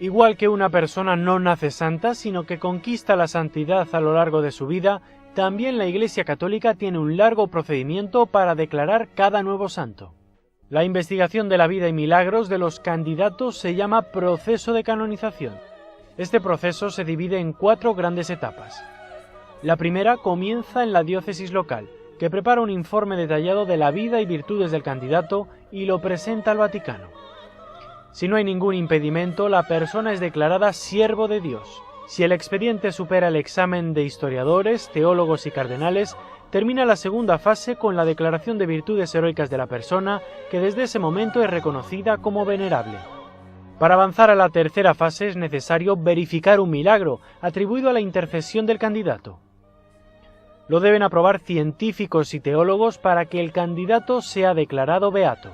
Igual que una persona no nace santa, sino que conquista la santidad a lo largo de su vida, también la Iglesia Católica tiene un largo procedimiento para declarar cada nuevo santo. La investigación de la vida y milagros de los candidatos se llama proceso de canonización. Este proceso se divide en 4 grandes etapas. La primera comienza en la diócesis local, que prepara un informe detallado de la vida y virtudes del candidato y lo presenta al Vaticano. Si no hay ningún impedimento, la persona es declarada siervo de Dios. Si el expediente supera el examen de historiadores, teólogos y cardenales, termina la segunda fase con la declaración de virtudes heroicas de la persona, que desde ese momento es reconocida como venerable. Para avanzar a la tercera fase es necesario verificar un milagro atribuido a la intercesión del candidato. Lo deben aprobar científicos y teólogos para que el candidato sea declarado beato.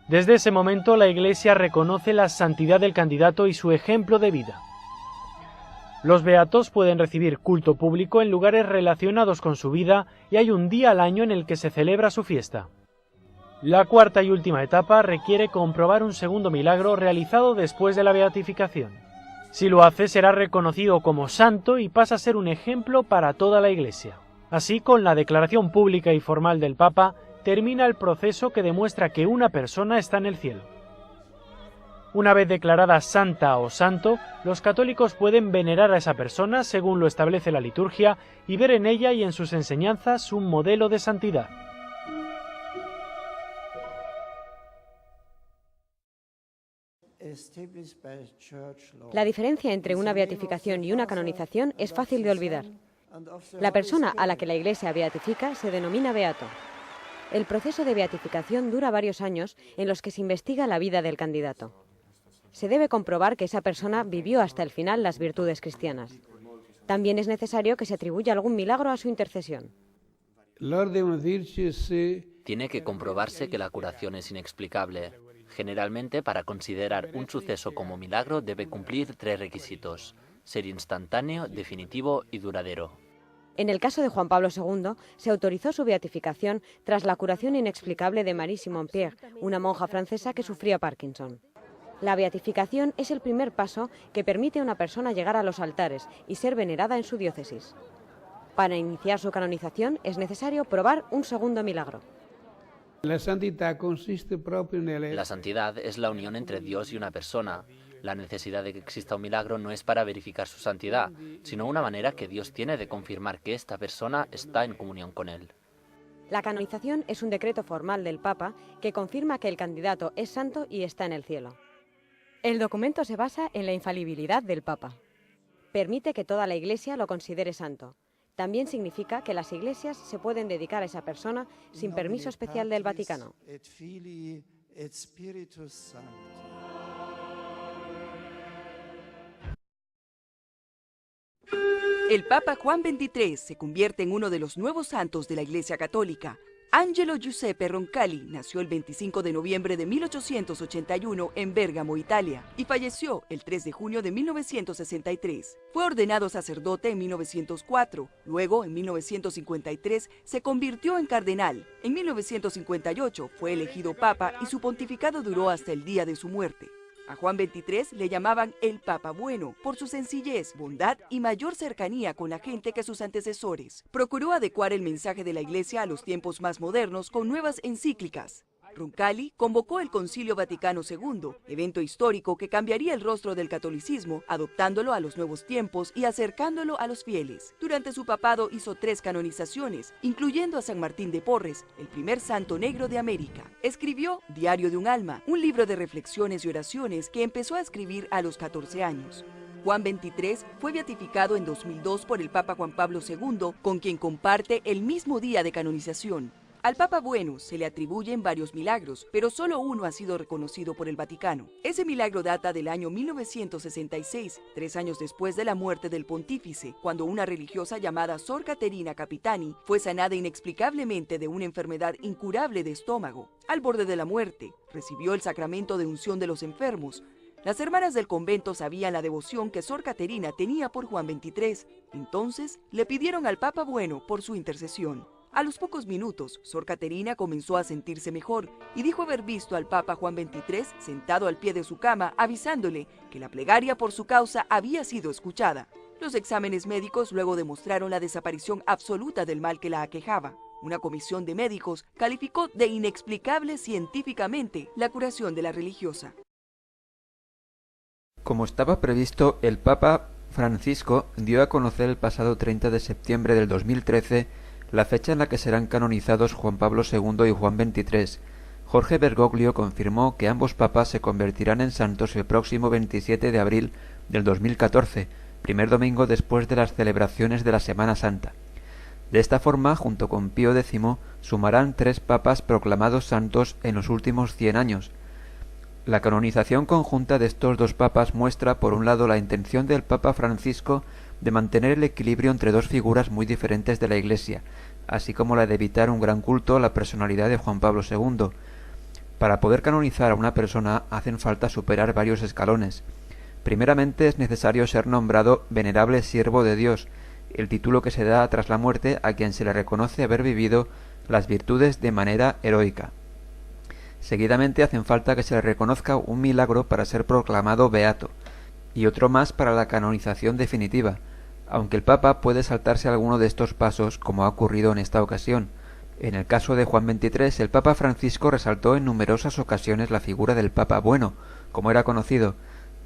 Desde ese momento la Iglesia reconoce la santidad del candidato y su ejemplo de vida. Los beatos pueden recibir culto público en lugares relacionados con su vida y hay un día al año en el que se celebra su fiesta. La cuarta y última etapa requiere comprobar un segundo milagro realizado después de la beatificación. Si lo hace, será reconocido como santo y pasa a ser un ejemplo para toda la Iglesia. Así, con la declaración pública y formal del Papa, termina el proceso que demuestra que una persona está en el cielo. Una vez declarada santa o santo, los católicos pueden venerar a esa persona según lo establece la liturgia y ver en ella y en sus enseñanzas un modelo de santidad. La diferencia entre una beatificación y una canonización es fácil de olvidar. La persona a la que la Iglesia beatifica se denomina beato. El proceso de beatificación dura varios años en los que se investiga la vida del candidato. Se debe comprobar que esa persona vivió hasta el final las virtudes cristianas. También es necesario que se atribuya algún milagro a su intercesión. Tiene que comprobarse que la curación es inexplicable. Generalmente, para considerar un suceso como milagro, debe cumplir 3 requisitos: ser instantáneo, definitivo y duradero. En el caso de Juan Pablo II, se autorizó su beatificación tras la curación inexplicable de Marie Simon-Pierre, una monja francesa que sufría Parkinson. La beatificación es el primer paso que permite a una persona llegar a los altares y ser venerada en su diócesis. Para iniciar su canonización es necesario probar un segundo milagro. La santidad es la unión entre Dios y una persona. La necesidad de que exista un milagro no es para verificar su santidad, sino una manera que Dios tiene de confirmar que esta persona está en comunión con Él. La canonización es un decreto formal del Papa que confirma que el candidato es santo y está en el cielo. El documento se basa en la infalibilidad del Papa. Permite que toda la Iglesia lo considere santo. También significa que las iglesias se pueden dedicar a esa persona sin permiso especial del Vaticano. El Papa Juan XXIII se convierte en uno de los nuevos santos de la Iglesia Católica. Angelo Giuseppe Roncalli nació el 25 de noviembre de 1881 en Bérgamo, Italia, y falleció el 3 de junio de 1963. Fue ordenado sacerdote en 1904, luego en 1953 se convirtió en cardenal. En 1958 fue elegido papa y su pontificado duró hasta el día de su muerte. A Juan XXIII le llamaban el Papa Bueno por su sencillez, bondad y mayor cercanía con la gente que sus antecesores. Procuró adecuar el mensaje de la Iglesia a los tiempos más modernos con nuevas encíclicas. Roncalli convocó el Concilio Vaticano II, evento histórico que cambiaría el rostro del catolicismo, adoptándolo a los nuevos tiempos y acercándolo a los fieles. Durante su papado hizo 3 canonizaciones, incluyendo a San Martín de Porres, el primer santo negro de América. Escribió Diario de un alma, un libro de reflexiones y oraciones que empezó a escribir a los 14 años. Juan XXIII fue beatificado en 2002 por el Papa Juan Pablo II, con quien comparte el mismo día de canonización. Al Papa Bueno se le atribuyen varios milagros, pero solo uno ha sido reconocido por el Vaticano. Ese milagro data del año 1966, 3 años después de la muerte del pontífice, cuando una religiosa llamada Sor Caterina Capitani fue sanada inexplicablemente de una enfermedad incurable de estómago. Al borde de la muerte, recibió el sacramento de unción de los enfermos. Las hermanas del convento sabían la devoción que Sor Caterina tenía por Juan XXIII. Entonces, le pidieron al Papa Bueno por su intercesión. A los pocos minutos, Sor Caterina comenzó a sentirse mejor y dijo haber visto al Papa Juan XXIII sentado al pie de su cama, avisándole que la plegaria por su causa había sido escuchada. Los exámenes médicos luego demostraron la desaparición absoluta del mal que la aquejaba. Una comisión de médicos calificó de inexplicable científicamente la curación de la religiosa. Como estaba previsto, el Papa Francisco dio a conocer el pasado 30 de septiembre del 2013 la fecha en la que serán canonizados Juan Pablo II y Juan XXIII. Jorge Bergoglio confirmó que ambos papas se convertirán en santos el próximo 27 de abril del 2014, primer domingo después de las celebraciones de la Semana Santa. De esta forma, junto con Pío X, sumarán 3 papas proclamados santos en los últimos 100 años. La canonización conjunta de estos 2 papas muestra, por un lado, la intención del Papa Francisco de mantener el equilibrio entre 2 figuras muy diferentes de la Iglesia, así como la de evitar un gran culto a la personalidad de Juan Pablo II. Para poder canonizar a una persona hacen falta superar varios escalones. Primeramente es necesario ser nombrado Venerable Siervo de Dios, el título que se da tras la muerte a quien se le reconoce haber vivido las virtudes de manera heroica. Seguidamente hacen falta que se le reconozca un milagro para ser proclamado beato, y otro más para la canonización definitiva, aunque el Papa puede saltarse alguno de estos pasos, como ha ocurrido en esta ocasión. En el caso de Juan XXIII, el Papa Francisco resaltó en numerosas ocasiones la figura del Papa Bueno, como era conocido,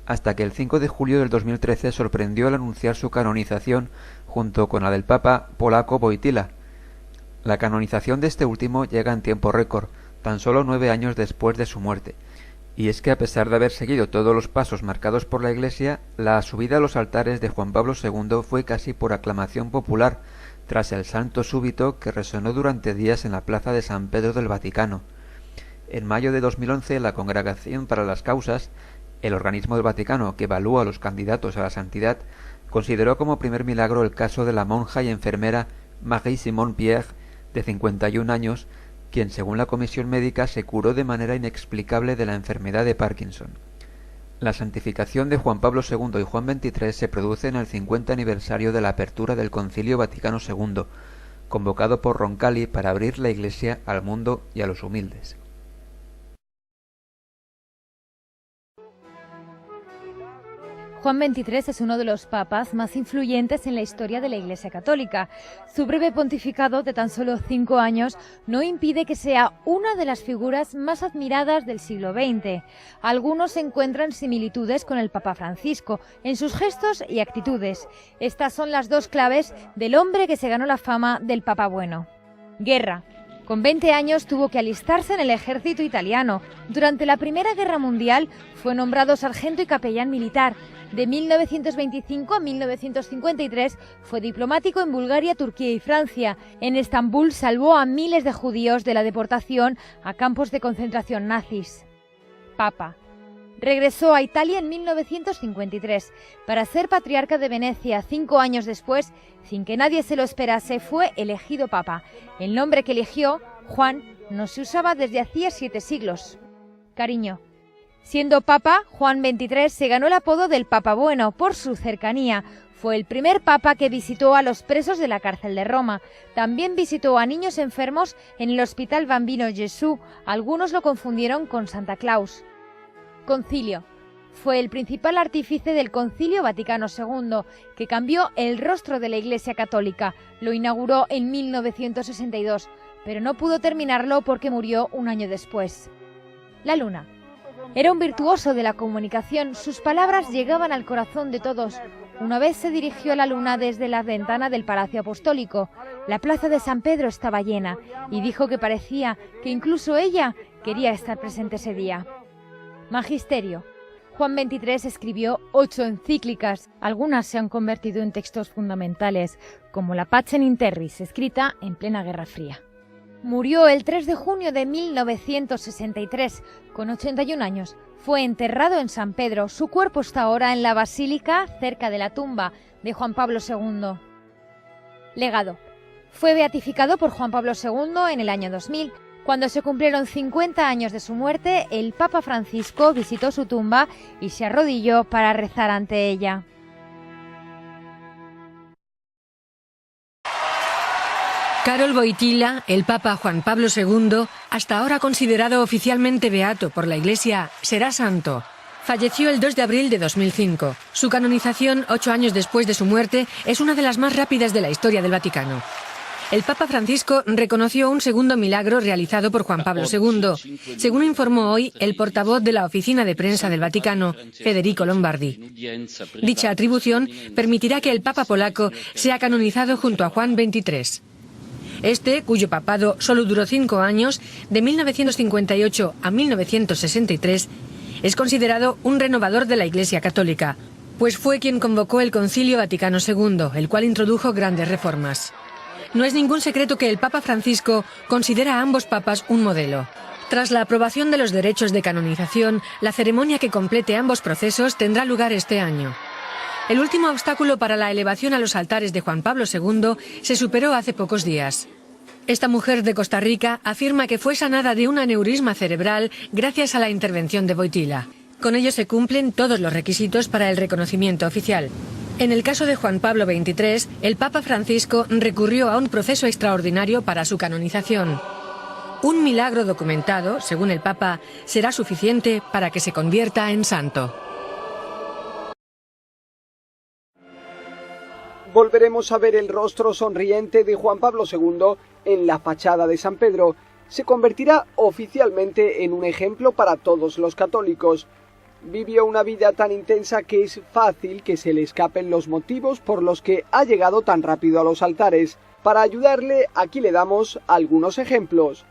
hasta que el 5 de julio del 2013 sorprendió al anunciar su canonización junto con la del Papa polaco Wojtyła. La canonización de este último llega en tiempo récord, tan solo 9 años después de su muerte. Y es que a pesar de haber seguido todos los pasos marcados por la Iglesia, la subida a los altares de Juan Pablo II fue casi por aclamación popular, tras el santo súbito que resonó durante días en la plaza de San Pedro del Vaticano. En mayo de 2011, la Congregación para las Causas, el organismo del Vaticano que evalúa a los candidatos a la santidad, consideró como primer milagro el caso de la monja y enfermera Marie-Simone Pierre, de 51 años, quien según la comisión médica se curó de manera inexplicable de la enfermedad de Parkinson. La santificación de Juan Pablo II y Juan XXIII se produce en el 50 aniversario de la apertura del Concilio Vaticano II, convocado por Roncalli para abrir la Iglesia al mundo y a los humildes. Juan XXIII es uno de los papas más influyentes en la historia de la Iglesia Católica. Su breve pontificado de tan solo 5 años no impide que sea una de las figuras más admiradas del siglo XX. Algunos encuentran similitudes con el Papa Francisco en sus gestos y actitudes. Estas son las 2 claves del hombre que se ganó la fama del Papa Bueno. Guerra. Con 20 años tuvo que alistarse en el ejército italiano. Durante la Primera Guerra Mundial fue nombrado sargento y capellán militar. De 1925 a 1953 fue diplomático en Bulgaria, Turquía y Francia. En Estambul salvó a miles de judíos de la deportación a campos de concentración nazis. Papa. Regresó a Italia en 1953 para ser patriarca de Venecia. 5 años después, sin que nadie se lo esperase, fue elegido papa. El nombre que eligió, Juan, no se usaba desde hacía 7 siglos. Cariño. Siendo papa, Juan XXIII se ganó el apodo del Papa Bueno por su cercanía. Fue el primer papa que visitó a los presos de la cárcel de Roma. También visitó a niños enfermos en el Hospital Bambino Gesù. Algunos lo confundieron con Santa Claus. Concilio. Fue el principal artífice del Concilio Vaticano II, que cambió el rostro de la Iglesia Católica. Lo inauguró en 1962, pero no pudo terminarlo porque murió un año después. La Luna. Era un virtuoso de la comunicación, sus palabras llegaban al corazón de todos. Una vez se dirigió a la Luna desde la ventana del Palacio Apostólico. La plaza de San Pedro estaba llena y dijo que parecía que incluso ella quería estar presente ese día. Magisterio. Juan XXIII escribió 8 encíclicas. Algunas se han convertido en textos fundamentales, como la Pacem in Terris, escrita en plena Guerra Fría. Murió el 3 de junio de 1963, con 81 años. Fue enterrado en San Pedro. Su cuerpo está ahora en la Basílica, cerca de la tumba de Juan Pablo II. Legado. Fue beatificado por Juan Pablo II en el año 2000. Cuando se cumplieron 50 años de su muerte, el Papa Francisco visitó su tumba y se arrodilló para rezar ante ella. Karol Wojtyła, el Papa Juan Pablo II, hasta ahora considerado oficialmente beato por la Iglesia, será santo. Falleció el 2 de abril de 2005. Su canonización, 8 años después de su muerte, es una de las más rápidas de la historia del Vaticano. El Papa Francisco reconoció un segundo milagro realizado por Juan Pablo II, según informó hoy el portavoz de la oficina de prensa del Vaticano, Federico Lombardi. Dicha atribución permitirá que el Papa polaco sea canonizado junto a Juan XXIII. Este, cuyo papado solo duró 5 años, de 1958 a 1963, es considerado un renovador de la Iglesia Católica, pues fue quien convocó el Concilio Vaticano II, el cual introdujo grandes reformas. No es ningún secreto que el Papa Francisco considera a ambos papas un modelo. Tras la aprobación de los derechos de canonización, la ceremonia que complete ambos procesos tendrá lugar este año. El último obstáculo para la elevación a los altares de Juan Pablo II se superó hace pocos días. Esta mujer de Costa Rica afirma que fue sanada de un aneurisma cerebral gracias a la intervención de Wojtyła. Con ello se cumplen todos los requisitos para el reconocimiento oficial. En el caso de Juan Pablo XXIII, el Papa Francisco recurrió a un proceso extraordinario para su canonización. Un milagro documentado, según el Papa, será suficiente para que se convierta en santo. Volveremos a ver el rostro sonriente de Juan Pablo II en la fachada de San Pedro. Se convertirá oficialmente en un ejemplo para todos los católicos. Vivió una vida tan intensa que es fácil que se le escapen los motivos por los que ha llegado tan rápido a los altares. Para ayudarle, aquí le damos algunos ejemplos.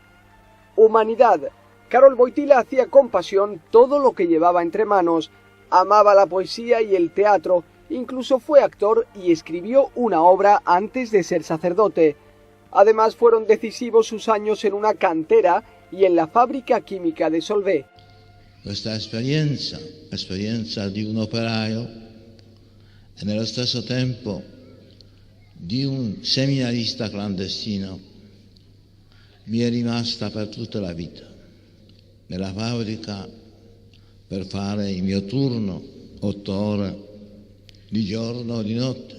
Humanidad. Karol Wojtyła hacía con pasión todo lo que llevaba entre manos. Amaba la poesía y el teatro. Incluso fue actor y escribió una obra antes de ser sacerdote. Además fueron decisivos sus años en una cantera y en la fábrica química de Solvay. Questa esperienza di un operaio e nello stesso tempo di un seminarista clandestino mi è rimasta per tutta la vita. Nella fabbrica per fare il mio turno, 8 ore di giorno o di notte.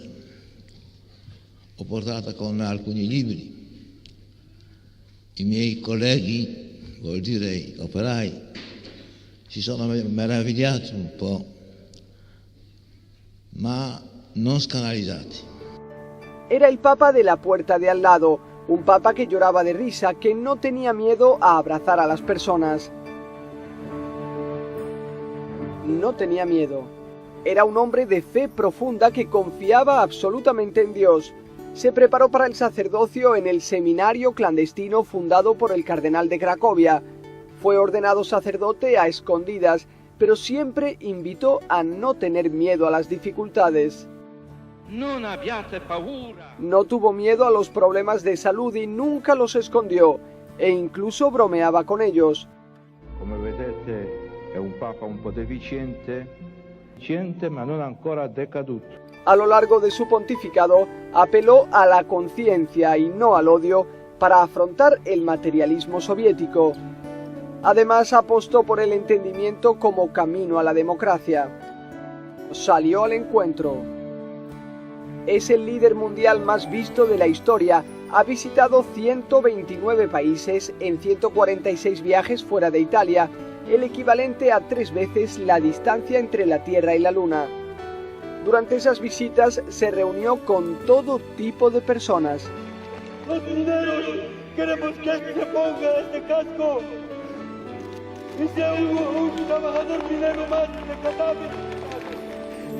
Ho portato con me alcuni libri. I miei colleghi, vuol dire gli operai, si sono meravigliati un po', ma non scanalizzati. Era el Papa de la puerta de al lado, un Papa que lloraba de risa, que no tenía miedo a abrazar a las personas. No tenía miedo. Era un hombre de fe profunda que confiaba absolutamente en Dios. Se preparó para el sacerdocio en el seminario clandestino fundado por el cardenal de Cracovia. Fue ordenado sacerdote a escondidas, pero siempre invitó a no tener miedo a las dificultades. No tuvo miedo a los problemas de salud y nunca los escondió, e incluso bromeaba con ellos. Come vedete, è un papa un po' deficiente, ma non ancora decaduto. A lo largo de su pontificado, apeló a la conciencia y no al odio para afrontar el materialismo soviético. Además, apostó por el entendimiento como camino a la democracia. Salió al encuentro. Es el líder mundial más visto de la historia. Ha visitado 129 países en 146 viajes fuera de Italia, el equivalente a 3 veces la distancia entre la Tierra y la Luna. Durante esas visitas se reunió con todo tipo de personas. Los mineros, queremos que se ponga este casco y sea un trabajador minero más rescatable.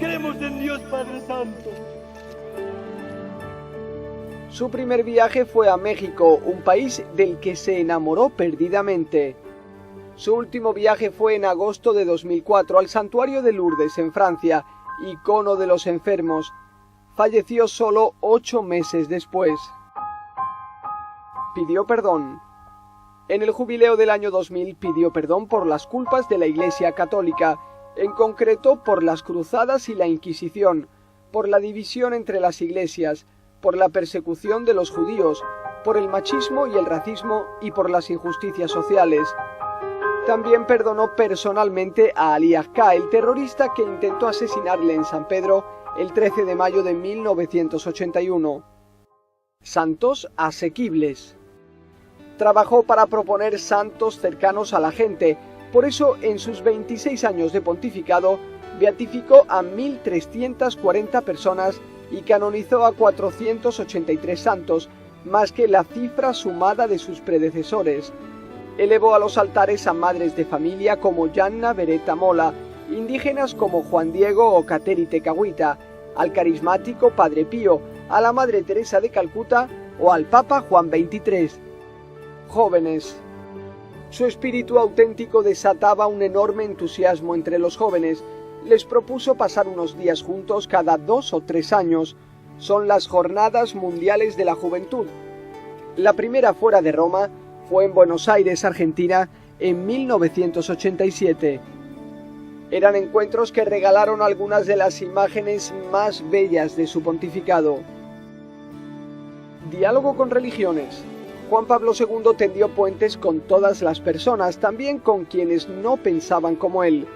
Creemos en Dios Padre Santo. Su primer viaje fue a México, un país del que se enamoró perdidamente. Su último viaje fue en agosto de 2004 al santuario de Lourdes en Francia, icono de los enfermos. Falleció solo 8 meses después. Pidió perdón. En el jubileo del año 2000 pidió perdón por las culpas de la Iglesia Católica, en concreto por las cruzadas y la Inquisición, por la división entre las iglesias, por la persecución de los judíos, por el machismo y el racismo y por las injusticias sociales. También perdonó personalmente a Ali Agca, el terrorista que intentó asesinarle en San Pedro el 13 de mayo de 1981. santos asequibles. Trabajó para proponer santos cercanos a la gente, por eso en sus 26 años de pontificado beatificó a 1.340 personas y canonizó a 483 santos, más que la cifra sumada de sus predecesores. Elevó a los altares a madres de familia como Yanna Beretta Mola, indígenas como Juan Diego o Kateri Tekakwitha, al carismático Padre Pío, a la Madre Teresa de Calcuta o al Papa Juan XXIII. Jóvenes. Su espíritu auténtico desataba un enorme entusiasmo entre los jóvenes. Les propuso pasar unos días juntos cada 2 o 3 años. Son las Jornadas Mundiales de la Juventud. La primera fuera de Roma fue en Buenos Aires, Argentina, en 1987. Eran encuentros que regalaron algunas de las imágenes más bellas de su pontificado. Diálogo con religiones. Juan Pablo II tendió puentes con todas las personas, también con quienes no pensaban como él.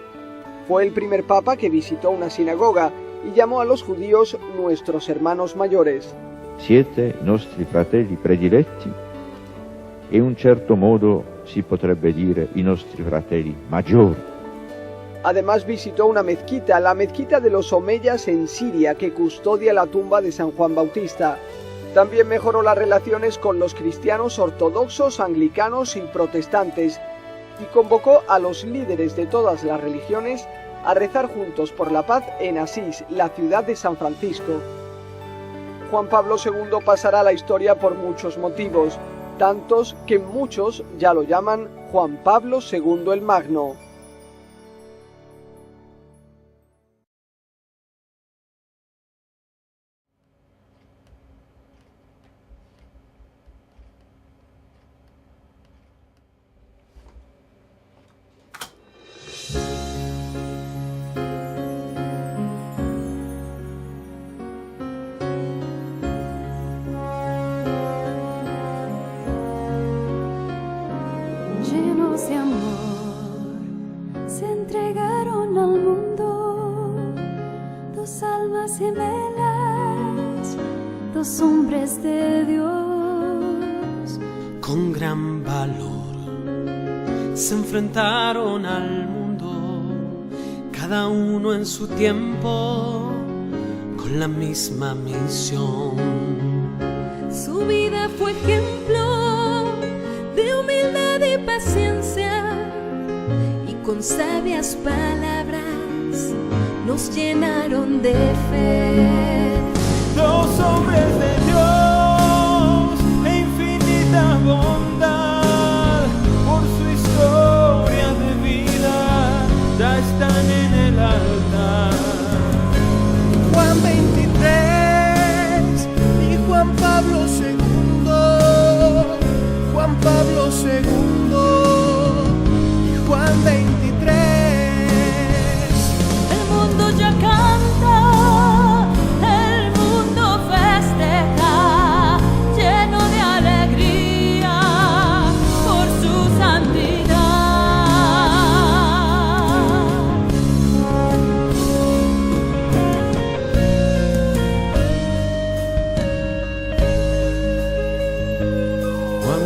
Fue el primer papa que visitó una sinagoga y llamó a los judíos nuestros hermanos mayores. Siete nostri fratelli prediletti e in un certo modo si potrebbe dire i nostri fratelli maggiori. Además visitó una mezquita, la mezquita de los omeyas en Siria, que custodia la tumba de San Juan Bautista. También mejoró las relaciones con los cristianos ortodoxos, anglicanos y protestantes, y convocó a los líderes de todas las religiones a rezar juntos por la paz en Asís, la ciudad de San Francisco. Juan Pablo II pasará a la historia por muchos motivos, tantos que muchos ya lo llaman Juan Pablo II el Magno. Llenos de amor, se entregaron al mundo, 2 almas gemelas, 2 hombres de Dios. Con gran valor se enfrentaron al mundo, cada uno en su tiempo, con la misma misión. Su vida fue ejemplo de humildad y paciencia, y con sabias palabras nos llenaron de fe. 2 hombres de Dios e infinita bondad, por su historia de vida ya están en el altar. Juan XXIII y Juan Pablo II. Juan Pablo II y Juan XXIII. El mundo ya canta, el mundo festeja, lleno de alegría por su santidad. Juan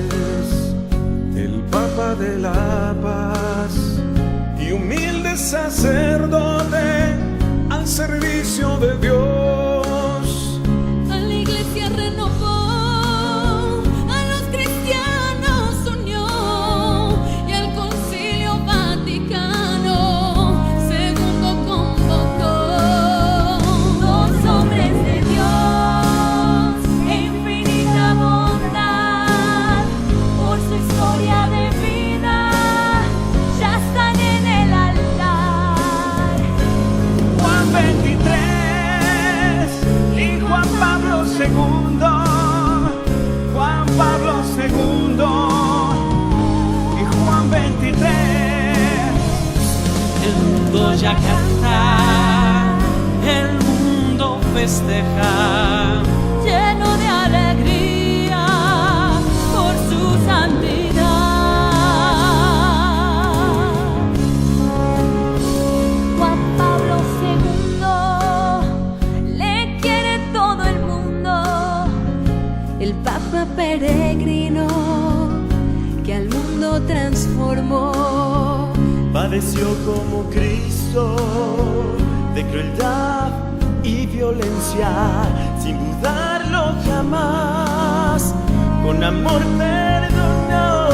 XXIII, el Papa de la Paz y humilde sacerdote al servicio de Dios. A la iglesia renovó, a los cristianos unió, y al Concilio Vaticano II convocó. 2 hombres de Dios e infinita bondad, por su historia de vida ya están en el altar. Juan XXIII y Juan Pablo II. Juan Pablo II y Juan XXIII. El mundo ya canta, el mundo festeja, Lleno de alegría por su santidad. Juan Pablo II le quiere todo el mundo. el Papa peregrino que al mundo transformó. Padeció como Cristo de crueldad y violencia, sin dudarlo jamás, con amor perdonó.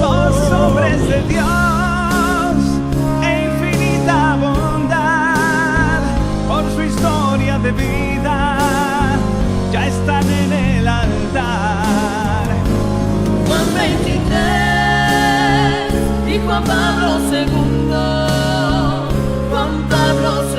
Los hombres de Dios e infinita bondad, por su historia de vida, ya están en el altar. Juan 23 y Juan Pablo II, Juan Pablo II.